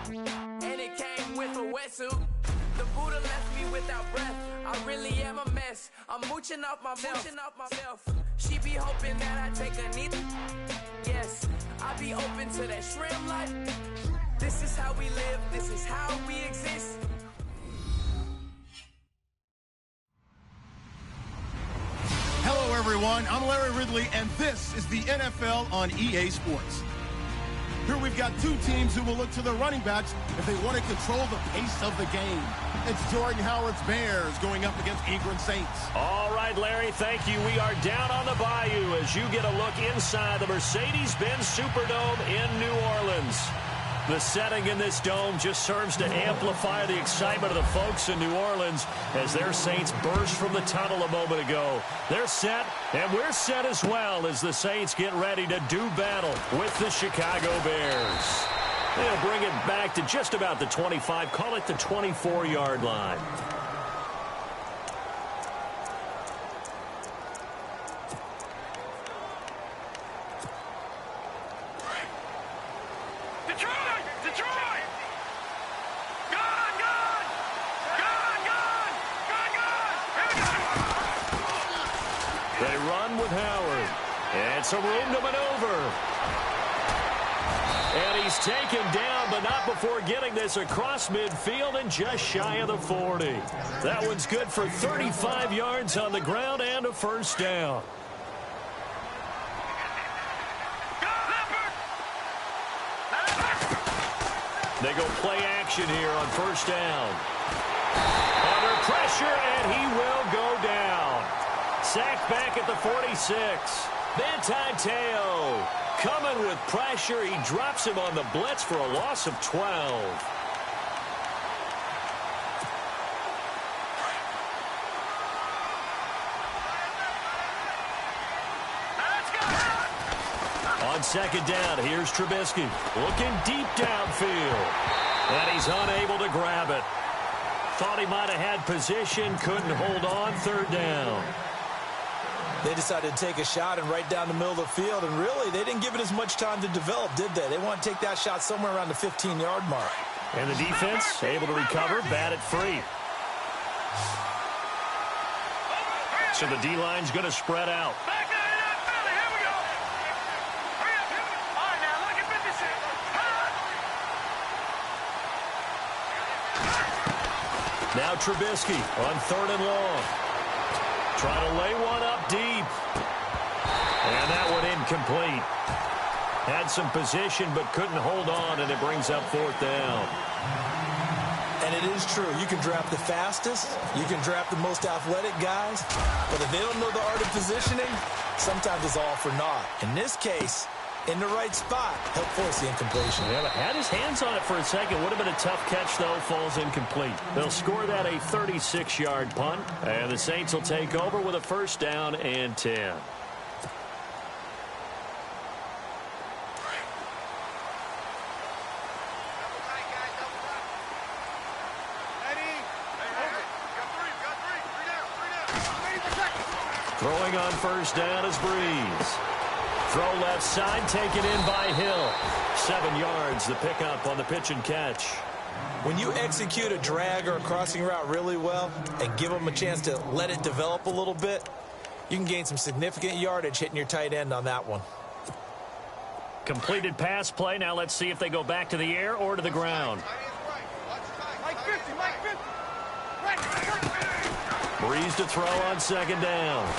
And it came with a wetsuit. The Buddha left me without breath. I really am a mess. I'm mooching off myself. She be hoping that I take a knee. Yes, I be open to that shrimp life. This is how we live. This is how we exist. Hello, everyone. I'm Larry Ridley, and this is the NFL on EA Sports. Here we've got two teams who will look to their running backs if they want to control the pace of the game. It's Jordan Howard's Bears going up against England Saints. All right, Larry, thank you. We are down on the bayou as you get a look inside the Mercedes-Benz Superdome in New Orleans. The setting in this dome just serves to amplify the excitement of the folks in New Orleans as their Saints burst from the tunnel a moment ago. They're set, and we're set as well as the Saints get ready to do battle with the Chicago Bears. They'll bring it back to just about the 25, call it the 24-yard line. They run with Howard. And some room to maneuver. And he's taken down, but not before getting this across midfield and just shy of the 40. That one's good for 35 yards on the ground and a first down. They go play action here on first down. Under pressure, and he will go down. Sacked back at the 46. Teo coming with pressure. He drops him on the blitz for a loss of 12. On second down, here's Trubisky looking deep downfield. And he's unable to grab it. Thought he might have had position, couldn't hold on. Third down. They decided to take a shot and right down the middle of the field, and really, they didn't give it as much time to develop, did they? They want to take that shot somewhere around the 15-yard mark. And the defense able to recover, bat it free. So the D-line's going to spread out. Now Trubisky on third and long. Trying to lay one up deep. And that one incomplete. Had some position but couldn't hold on, and it brings up fourth down. And it is true. You can draft the fastest. You can draft the most athletic guys. But if they don't know the art of positioning, sometimes it's all for naught. In this case, in the right spot, help force the incompletion. Yeah, but had his hands on it for a second. Would have been a tough catch, though. Falls incomplete. They'll score that a 36-yard punt. And the Saints will take over with a first down and 10. Throwing on first down is Breeze. Throw left side, taken in by Hill. 7 yards, the pickup on the pitch and catch. When you execute a drag or a crossing route really well and give them a chance to let it develop a little bit, you can gain some significant yardage hitting your tight end on that one. Completed pass play. Now let's see if they go back to the air or to the ground. Breeze to throw on second down.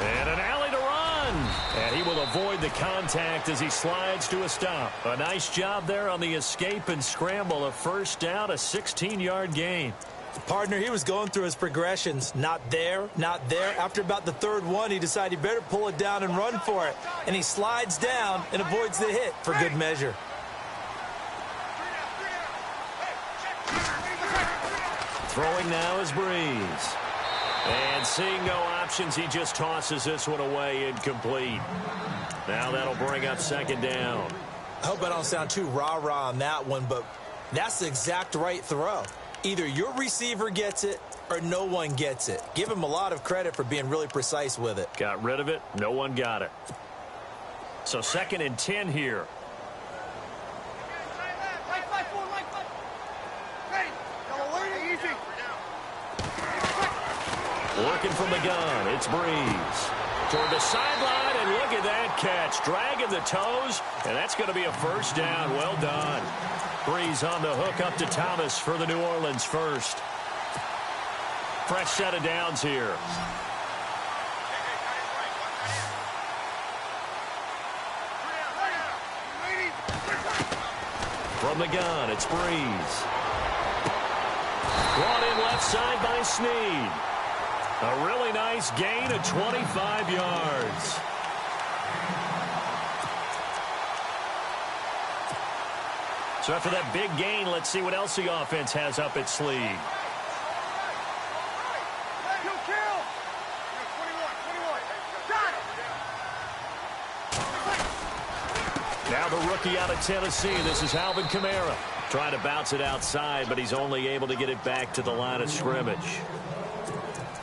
And an alley to run. And he will avoid the contact as he slides to a stop. A nice job there on the escape and scramble. A first down, a 16-yard gain. Partner, he was going through his progressions. Not there, not there. After about the third one, he decided he better pull it down and run for it. And he slides down and avoids the hit for good measure. Throwing now is Breeze. And seeing no options, he just tosses this one away incomplete. Now that'll bring up second down. I hope I don't sound too rah-rah on that one, but that's the exact right throw. Either your receiver gets it or no one gets it. Give him a lot of credit for being really precise with it. Got rid of it. No one got it. So second and 10 here. Working from the gun, it's Breeze. Toward the sideline, and look at that catch. Dragging the toes, and that's going to be a first down. Well done. Breeze on the hook up to Thomas for the New Orleans first. Fresh set of downs here. From the gun, it's Breeze. Brought in left side by Snead. A really nice gain of 25 yards. So after that big gain, let's see what else the offense has up its sleeve. Now the rookie out of Tennessee, this is Alvin Kamara. Trying to bounce it outside, but he's only able to get it back to the line of scrimmage.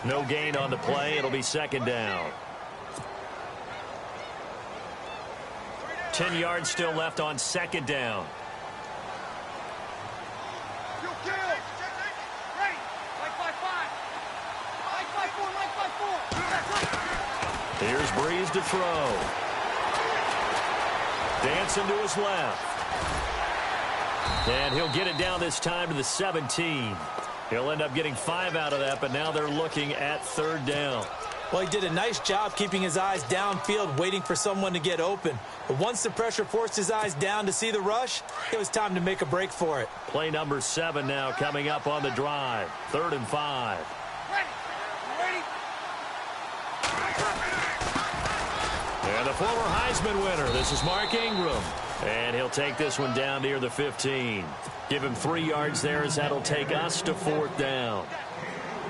No gain on the play. It'll be second down. 10 yards still left on second down. Here's Breeze to throw. Dancing to his left. And he'll get it down this time to the 17. He'll end up getting 5 out of that, but now they're looking at third down. Well, he did a nice job keeping his eyes downfield, waiting for someone to get open. But once the pressure forced his eyes down to see the rush, it was time to make a break for it. Play number 7 now coming up on the drive. 3rd and 5. And the former Heisman winner, this is Mark Ingram. And he'll take this one down near the 15. Give him 3 yards there as that'll take us to 4th down.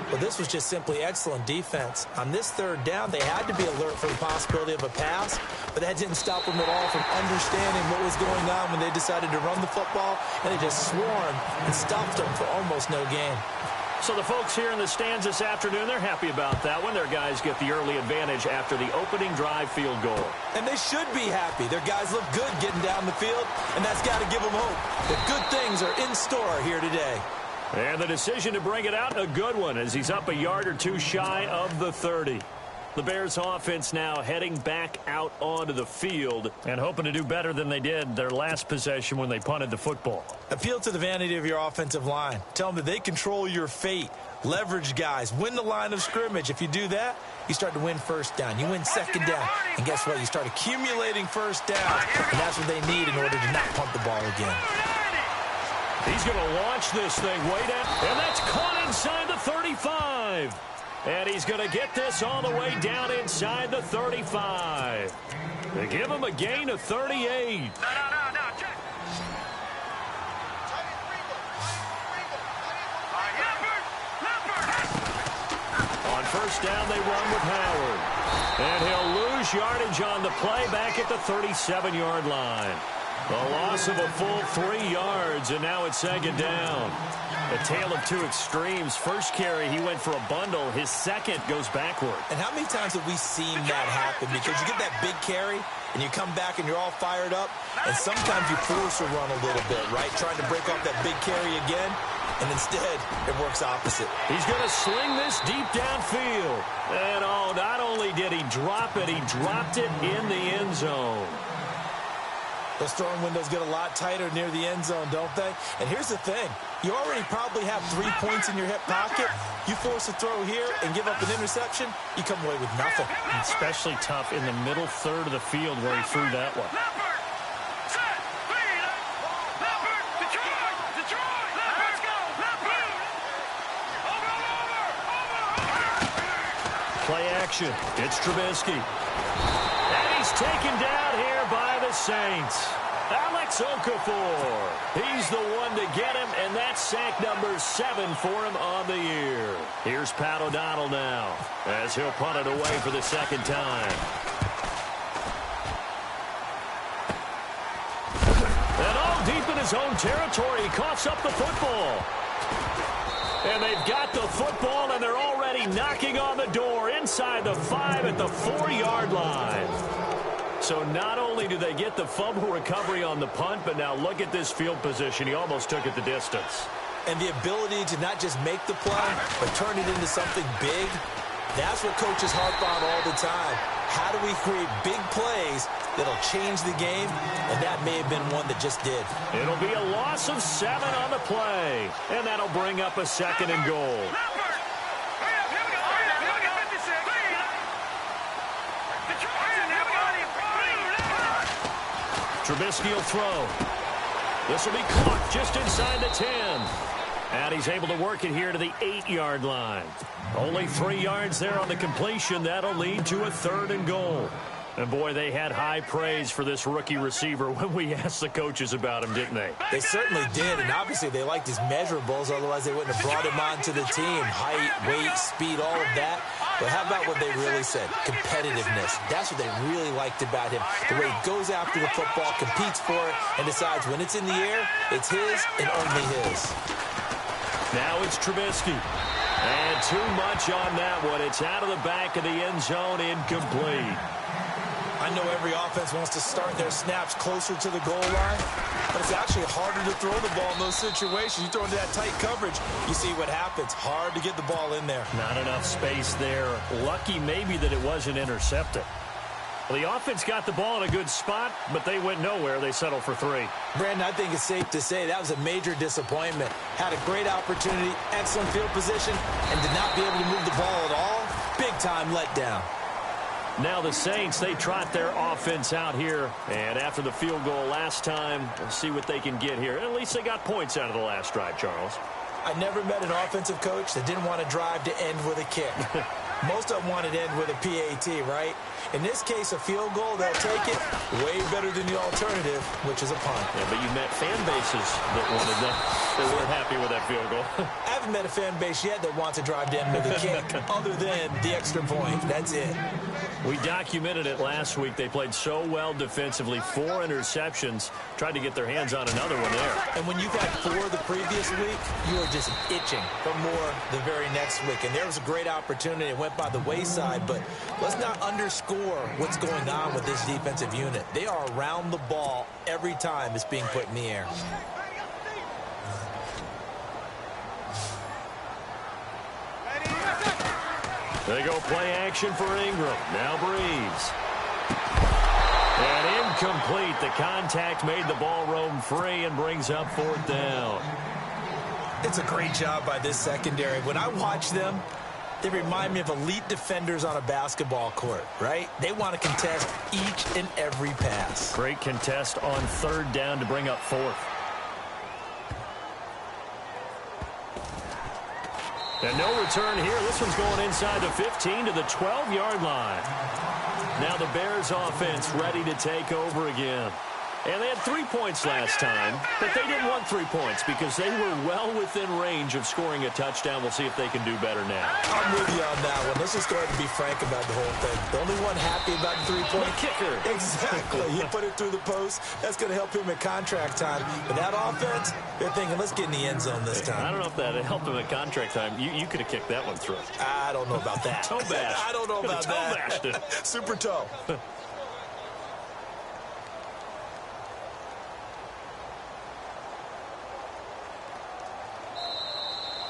Well, this was just simply excellent defense. On this 3rd down, they had to be alert for the possibility of a pass, but that didn't stop them at all from understanding what was going on when they decided to run the football, and they just swarmed and stopped them for almost no gain. So the folks here in the stands this afternoon, they're happy about that one. Their guys get the early advantage after the opening drive field goal. And they should be happy. Their guys look good getting down the field, and that's got to give them hope that good things are in store here today. And the decision to bring it out, a good one, as he's up a yard or two shy of the 30. The Bears offense now heading back out onto the field and hoping to do better than they did their last possession when they punted the football. Appeal to the vanity of your offensive line. Tell them that they control your fate. Leverage guys. Win the line of scrimmage. If you do that, you start to win first down. You win second down. And guess what? You start accumulating first downs. And that's what they need in order to not punt the ball again. He's going to launch this thing way down. And that's caught inside the 35. And he's going to get this all the way down inside the 35. They give him a gain of 38. On first down, they run with Howard. And he'll lose yardage on the play back at the 37-yard line. A loss of a full 3 yards, and now it's second down. A tale of two extremes. First carry, he went for a bundle. His second goes backward. And how many times have we seen that happen? Because you get that big carry, and you come back and you're all fired up, and sometimes you force a run a little bit, right? Trying to break off that big carry again, and instead it works opposite. He's going to sling this deep downfield. And, oh, not only did he drop it, he dropped it in the end zone. Those throwing windows get a lot tighter near the end zone, don't they? And here's the thing. You already probably have 3 points in your hip pocket. You force a throw here and give up an interception, you come away with nothing. Especially tough in the middle third of the field where he threw that one. Play action. It's Trubisky. And he's taken down here by the Saints. Alex Okafor. He's the one to get him, and that's sack number 7 for him on the year. Here's Pat O'Donnell now, as he'll punt it away for the second time. And all deep in his own territory, he coughs up the football. And they've got the football, and they're already knocking on the door inside the 5 at the 4-yard line. So not only do they get the fumble recovery on the punt, but now look at this field position. He almost took it the distance. And the ability to not just make the play, but turn it into something big, That's what coaches harp on all the time. How do we create big plays that'll change the game? And that may have been one that just did. It'll be a loss of 7 on the play. And that'll bring up a 2nd and goal. Trubisky will throw. This will be caught just inside the 10. And he's able to work it here to the 8-yard line. Only 3 yards there on the completion. That'll lead to a 3rd and goal. And, boy, they had high praise for this rookie receiver when we asked the coaches about him, didn't they? They certainly did, and obviously they liked his measurables. Otherwise, they wouldn't have brought him onto the team. Height, weight, speed, all of that. But how about what they really said? Competitiveness. That's what they really liked about him. The way he goes after the football, competes for it, and decides when it's in the air, it's his and only his. Now it's Trubisky. And too much on that one. It's out of the back of the end zone, incomplete. I know every offense wants to start their snaps closer to the goal line, but it's actually harder to throw the ball in those situations. You throw into that tight coverage, you see what happens. Hard to get the ball in there. Not enough space there. Lucky maybe that it wasn't intercepted. Well, the offense got the ball in a good spot, but they went nowhere. They settled for 3. Brandon, I think it's safe to say that was a major disappointment. Had a great opportunity, excellent field position, and did not be able to move the ball at all. Big-time letdown. Now the Saints, they trot their offense out here. And after the field goal last time, we'll see what they can get here. At least they got points out of the last drive, Charles. I never met an offensive coach that didn't want to drive to end with a kick. Most of them wanted to end with a PAT, right? In this case, a field goal, they'll take it way better than the alternative, which is a punt. Yeah, but you met fan bases that wanted that. They weren't happy with that field goal. I haven't met a fan base yet that wants to drive to end with a kick other than the extra point. That's it. We documented it last week. They played so well defensively. 4 interceptions. Tried to get their hands on another one there. And when you've had 4 the previous week, you are just itching for more the very next week. And there was a great opportunity. It went by the wayside, but let's not underscore what's going on with this defensive unit. They are around the ball every time it's being put in the air. They go play action for Ingram. Now Breeze. And incomplete. The contact made the ball roam free and brings up 4th down. It's a great job by this secondary. When I watch them, they remind me of elite defenders on a basketball court, right? They want to contest each and every pass. Great contest on 3rd down to bring up 4th. And no return here. This one's going inside the 15 to the 12-yard line. Now the Bears offense ready to take over again. And they had 3 points last time, but they didn't want 3 points because they were well within range of scoring a touchdown. We'll see if they can do better now. I'm with you on that one. Let's just go ahead and be frank about the whole thing. The only one happy about the 3-point kicker. Exactly. He put it through the post. That's going to help him at contract time. But that offense, they're thinking, let's get in the end zone this time. I don't know if that helped him at contract time. You could have kicked that one through. I don't know about that. Toe bash. I don't know about that. Bashed it. Super toe.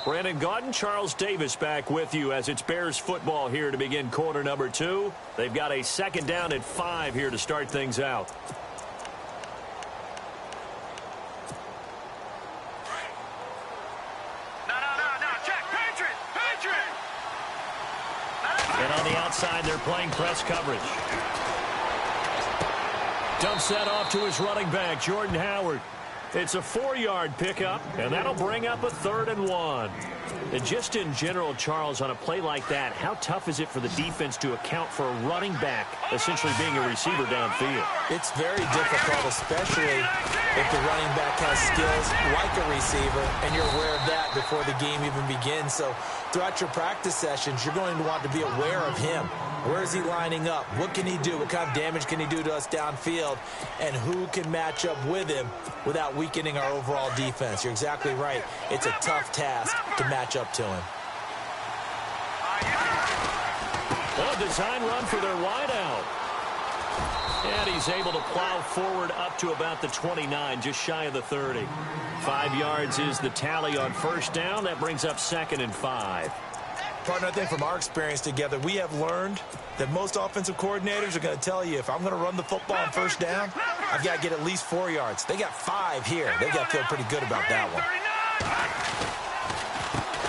Brandon Gaudin, Charles Davis back with you as it's Bears football here to begin quarter number 2. They've got a 2nd down at 5 here to start things out. Check, Patriot! And on the outside, they're playing press coverage. Dumps that off to his running back, Jordan Howard. It's a 4-yard pickup, and that'll bring up a 3rd and 1. And just in general, Charles, on a play like that, how tough is it for the defense to account for a running back essentially being a receiver downfield? It's very difficult, especially if the running back has skills like a receiver, and you're aware of that before the game even begins. So throughout your practice sessions, you're going to want to be aware of him. Where is he lining up? What can he do? What kind of damage can he do to us downfield? And who can match up with him without weakening our overall defense? You're exactly right. It's a tough task to match up to him. Well, design run for their wideout. And he's able to plow forward up to about the 29, just shy of the 30. 5 yards is the tally on 1st down. That brings up 2nd and 5. Partner, I think from our experience together, we have learned that most offensive coordinators are going to tell you, if I'm going to run the football on first down, I've got to get at least 4 yards. They got 5 here. They got to feel pretty good about that one.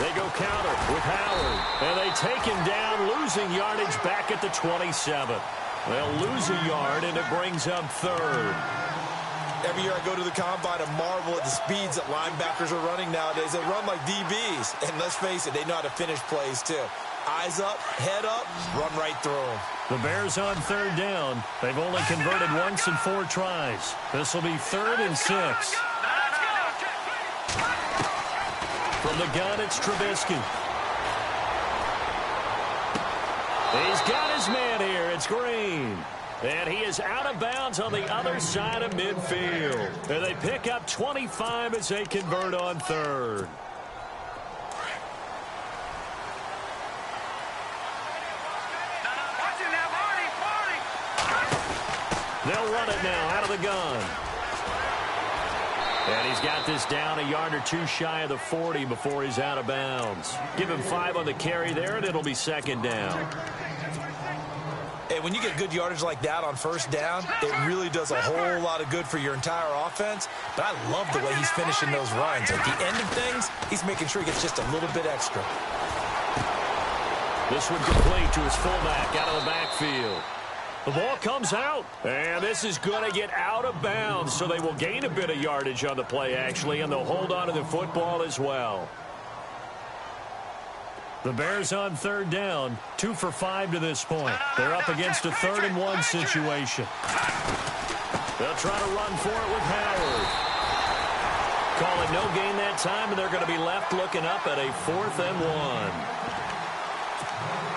They go counter with Howard, and they take him down, losing yardage back at the 27. They'll lose a yard, and it brings up third. Every year I go to the combine and marvel at the speeds that linebackers are running nowadays. They run like DBs. And let's face it, they know how to finish plays too. Eyes up, head up, run right through them. The Bears on third down. They've only converted once in 4 tries. This will be 3rd and 6. From the gun, it's Trubisky. He's got his man here. It's Green. And he is out of bounds on the other side of midfield. And they pick up 25 as they convert on third. They'll run it now out of the gun. And he's got this down a yard or 2 shy of the 40 before he's out of bounds. Give him 5 on the carry there, and it'll be 2nd down. Hey, when you get good yardage like that on first down, it really does a whole lot of good for your entire offense. But I love the way he's finishing those runs. At the end of things, he's making sure he gets just a little bit extra. This one complete to his fullback out of the backfield. The ball comes out, and this is going to get out of bounds, so they will gain a bit of yardage on the play, actually, and they'll hold on to the football as well. The Bears on third down, 2 for 5 to this point. They're up against a 3rd and 1 situation. They'll try to run for it with Howard. Call it no gain that time, and they're going to be left looking up at a 4th and 1.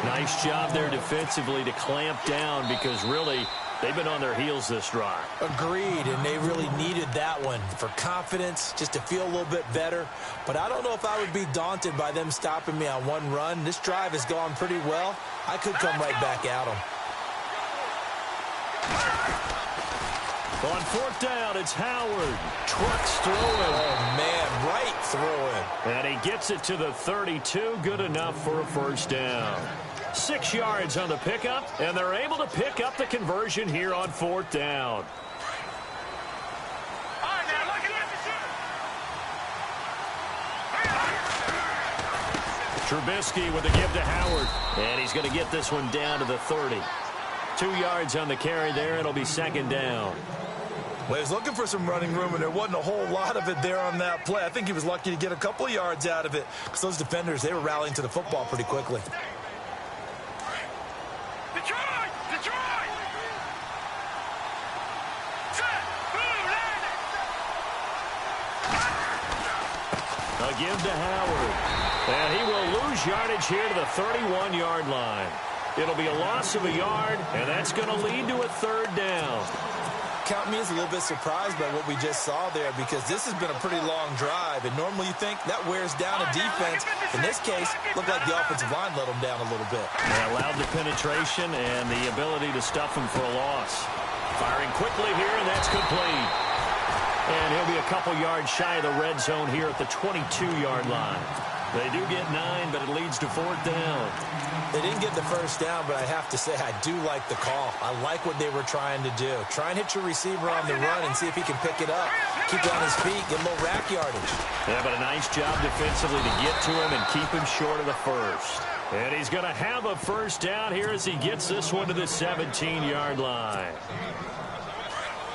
Nice job there defensively to clamp down because really they've been on their heels this drive. Agreed, and they really needed that one for confidence, just to feel a little bit better. But I don't know if I would be daunted by them stopping me on one run. This drive has gone pretty well. I could come right back at them. On 4th down, it's Howard. Trucks through it. Oh, man, right through it. And he gets it to the 32. Good enough for a 1st down. 6 yards on the pickup, and they're able to pick up the conversion here on 4th down. Trubisky with a give to Howard, and he's going to get this one down to the 30. 2 yards on the carry there. It'll be 2nd down. Well, he was looking for some running room, and there wasn't a whole lot of it there on that play. I think he was lucky to get a couple of yards out of it because those defenders, they were rallying to the football pretty quickly. A give to Howard. And he will lose yardage here to the 31-yard line. It'll be a loss of a yard, and that's going to lead to a 3rd down. Count me as a little bit surprised by what we just saw there because this has been a pretty long drive, and normally you think that wears down a defense. In this case, looked like the offensive line let them down a little bit. They allowed the penetration and the ability to stuff him for a loss. Firing quickly here, and that's complete. And he'll be a couple yards shy of the red zone here at the 22-yard line. They do get 9, but it leads to 4th down. They didn't get the 1st down, but I have to say I do like the call. I like what they were trying to do. Try and hit your receiver on the run and see if he can pick it up. Keep it on his feet, get a little rack yardage. Yeah, but a nice job defensively to get to him and keep him short of the 1st. And he's going to have a 1st down here as he gets this one to the 17-yard line.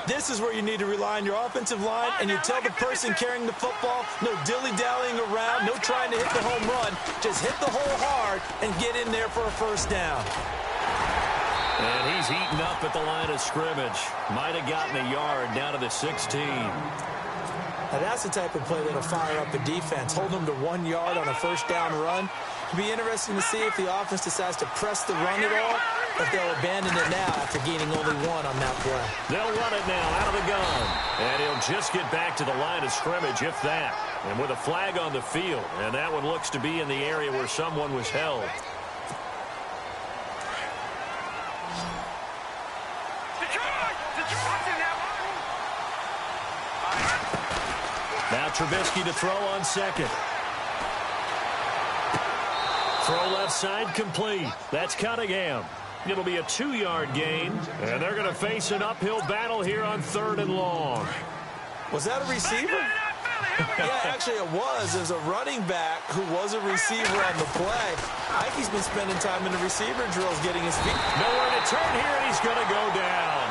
This is where you need to rely on your offensive line, and you tell the person carrying the football, no dilly-dallying around, no trying to hit the home run. Just hit the hole hard and get in there for a 1st down. And he's eaten up at the line of scrimmage. Might have gotten a yard down to the 16. Now that's the type of play that'll fire up a defense. Hold them to 1 yard on a 1st down run. It'll be interesting to see if the offense decides to press the run at all, or if they'll abandon it now after gaining only 1 on that play. They'll run it now out of the gun. And he'll just get back to the line of scrimmage, if that. And with a flag on the field. And that one looks to be in the area where someone was held. Now Trubisky to throw on 2nd. Throw left side complete. That's Cunningham. It'll be a 2-yard gain, and they're going to face an uphill battle here on 3rd and long. Was that a receiver? Yeah, actually it was. There's a running back who was a receiver on the play. Ike's been spending time in the receiver drills getting his feet. Nowhere to turn here, and he's going to go down.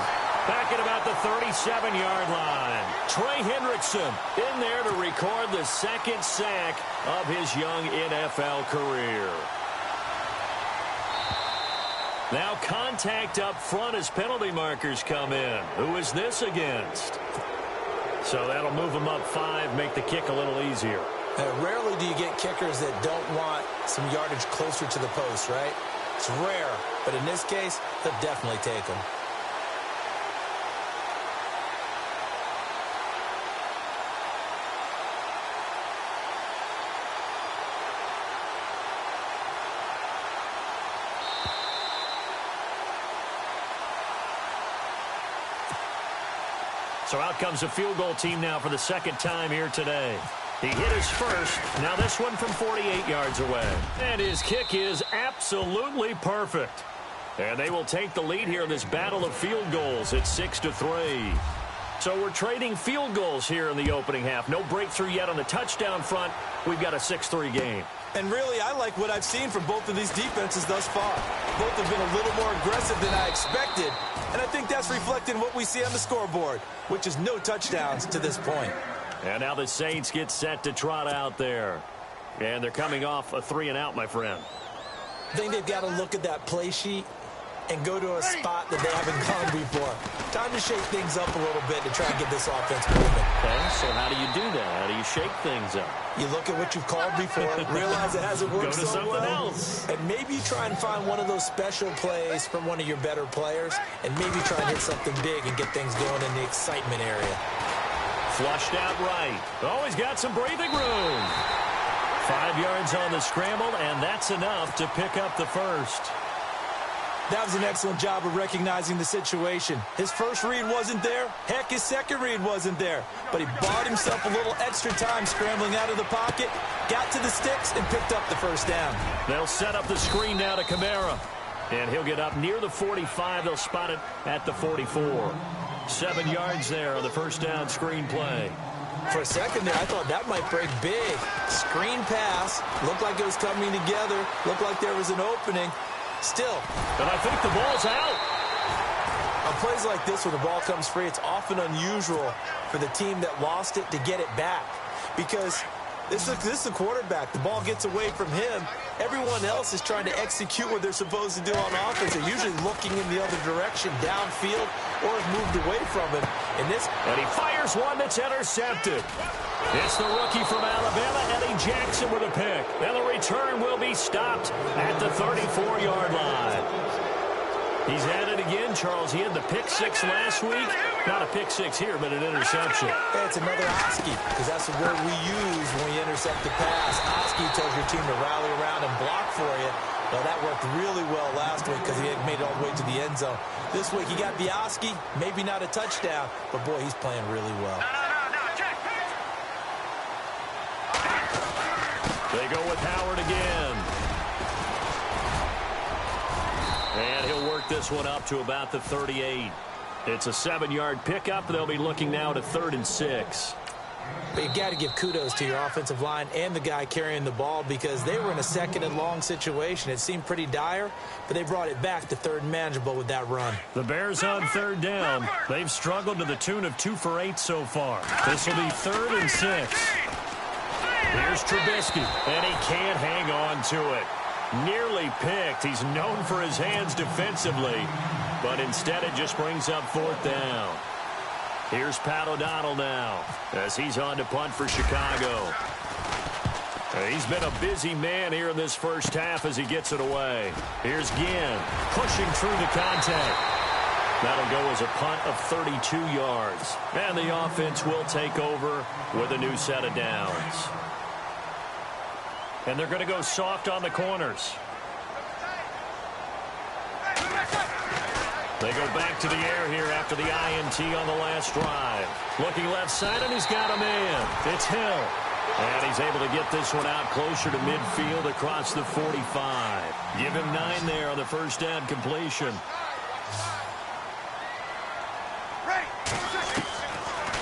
Back at about the 37-yard line. Trey Hendrickson in there to record the 2nd sack of his young NFL career. Now contact up front as penalty markers come in. Who is this against? So that'll move them up 5, make the kick a little easier. Rarely do you get kickers that don't want some yardage closer to the post, right? It's rare, but in this case, they'll definitely take them. So out comes a field goal team now for the 2nd time here today. He hit his first. Now this one from 48 yards away. And his kick is absolutely perfect. And they will take the lead here in this battle of field goals at 6-3. So we're trading field goals here in the opening half. No breakthrough yet on the touchdown front. We've got a 6-3 game. And really, I like what I've seen from both of these defenses thus far. Both have been a little more aggressive than I expected. And I think that's reflected in what we see on the scoreboard, which is no touchdowns to this point. And now the Saints get set to trot out there. And they're coming off a 3-and-out, my friend. I think they've got to look at that play sheet and go to a spot that they haven't gone before. Time to shake things up a little bit to try and get this offense moving. Okay, so how do you do that? How do you shake things up? You look at what you've called before, realize it hasn't worked so well. Else. And maybe you try and find one of those special plays from one of your better players, and maybe try and hit something big and get things going in the excitement area. Flushed out right. Oh, he's got some breathing room. 5 yards on the scramble, and that's enough to pick up the first. That was an excellent job of recognizing the situation. His first read wasn't there. Heck, his second read wasn't there. But he bought himself a little extra time scrambling out of the pocket, got to the sticks, and picked up the first down. They'll set up the screen now to Kamara. And he'll get up near the 45. They'll spot it at the 44. 7 yards there on the first down screen play. For a second there, I thought that might break big. Screen pass. Looked like it was coming together. Looked like there was an opening. Still. But I think the ball's out. On plays like this where the ball comes free, it's often unusual for the team that lost it to get it back. Because this is the quarterback. The ball gets away from him. Everyone else is trying to execute what they're supposed to do on offense. They're usually looking in the other direction, downfield, or have moved away from him. And he fires one that's intercepted. It's the rookie from Alabama, Eddie Jackson, with a pick. And the return will be stopped at the 34-yard line. He's at it again, Charles. He had the pick six last week. Not a pick six here, but an interception. Hey, it's another Oski, because that's the word we use when we intercept the pass. Oski tells your team to rally around and block for you. Well, that worked really well last week because he had made it all the way to the end zone. This week he got the Oski, maybe not a touchdown, but boy, he's playing really well. They go with Howard again. And he'll work this one up to about the 38. It's a 7-yard pickup. They'll be looking now to 3rd and 6. But you got to give kudos to your offensive line and the guy carrying the ball because they were in a 2nd and long situation. It seemed pretty dire, but they brought it back to 3rd and manageable with that run. The Bears on 3rd down. They've struggled to the tune of 2 for 8 so far. This will be 3rd and 6. Here's Trubisky, and he can't hang on to it. Nearly picked. He's known for his hands defensively, but instead it just brings up 4th down. Here's Pat O'Donnell now as he's on to punt for Chicago. He's been a busy man here in this first half as he gets it away. Here's Ginn pushing through the contact. That'll go as a punt of 32 yards. And the offense will take over with a new set of downs. And they're going to go soft on the corners. They go back to the air here after the INT on the last drive. Looking left side, and he's got a man. It's Hill. And he's able to get this one out closer to midfield across the 45. Give him 9 there on the first down completion.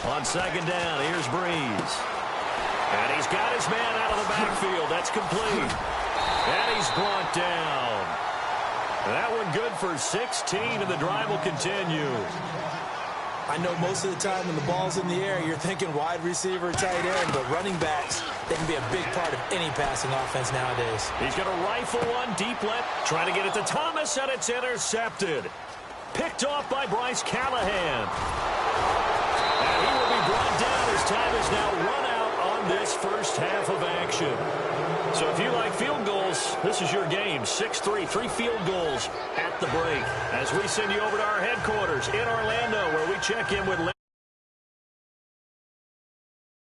On second down, here's Breeze. And he's got his man out of the backfield. That's complete. And he's brought down. That one good for 16, and the drive will continue. I know most of the time when the ball's in the air, you're thinking wide receiver, tight end, but running backs, they can be a big part of any passing offense nowadays. He's going to rifle one deep left, trying to get it to Thomas, and it's intercepted. Picked off by Bryce Callahan. And he will be brought down as time is now run out on this first half of action. So if you like field goals, this is your game. 6-3, 3 field goals at the break. As we send you over to our headquarters in Orlando, where we check in with